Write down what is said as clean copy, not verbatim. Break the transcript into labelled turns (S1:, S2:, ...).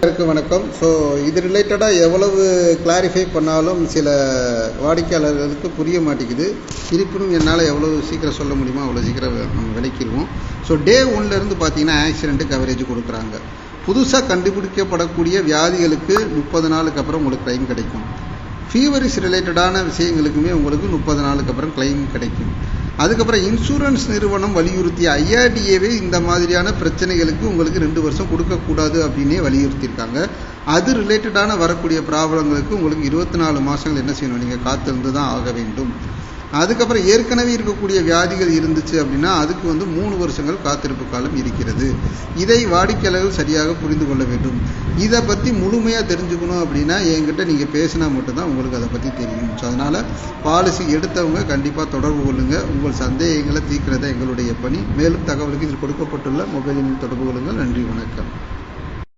S1: பார்வையாளருக்கு வணக்கம். ஸோ இது ரிலேட்டடாக எவ்வளவு கிளாரிஃபை பண்ணாலும் சில வாடிக்கையாளர்களுக்கு புரிய மாட்டேங்குது. இருப்பினும் என்னால் எவ்வளோ சீக்கிரம் சொல்ல முடியுமோ அவ்வளோ சீக்கிரம் நம்ம விளக்கிடுவோம். ஸோ டே 1லேருந்து பார்த்தீங்கன்னா ஆக்சிடென்ட்டு கவரேஜ் கொடுக்குறாங்க. புதுசாக கண்டுபிடிக்கப்படக்கூடிய வியாதிகளுக்கு 30 நாளுக்கு அப்புறம் உங்களுக்கு கிளைம் கிடைக்கும். ஃபீவரிஸ் ரிலேட்டடான விஷயங்களுக்குமே உங்களுக்கு 30 நாளுக்கு அப்புறம் கிளைம் கிடைக்கும். அதுக்கப்புறம் இன்சூரன்ஸ் நிறுவனம் வலியுறுத்திய ஐஆர்டிஏவே இந்த மாதிரியான பிரச்சனைகளுக்கு உங்களுக்கு 2 வருஷம் கொடுக்கக்கூடாது அப்படின்னே வலியுறுத்தியிருக்காங்க. அது ரிலேட்டடான வரக்கூடிய ப்ராப்ளங்களுக்கு உங்களுக்கு 24 மாதங்கள் என்ன செய்யணும், நீங்கள் காத்திருந்து தான் ஆக வேண்டும். அதுக்கப்புறம் ஏற்கனவே இருக்கக்கூடிய வியாதிகள் இருந்துச்சு அப்படின்னா அதுக்கு 3 வருஷங்கள் காத்திருப்பு காலம் இருக்கிறது. இதை வாடிக்கையாளர்கள் சரியாக புரிந்து கொள்ள வேண்டும். இதை பற்றி முழுமையாக தெரிஞ்சுக்கணும் அப்படின்னா என்கிட்ட நீங்கள் பேசினா மட்டும்தான் உங்களுக்கு அதை பற்றி தெரியும். ஸோ அதனால் பாலிசி எடுத்தவங்க கண்டிப்பாக தொடர்பு கொள்ளுங்கள். உங்கள் சந்தேகங்களை தீர்க்கிறத எங்களுடைய பணி. மேலும் தகவலுக்கு இதில் கொடுக்கப்பட்டுள்ள மொபைல் எண்ணில் தொடர்பு கொள்ளுங்கள். நன்றி, வணக்கம்.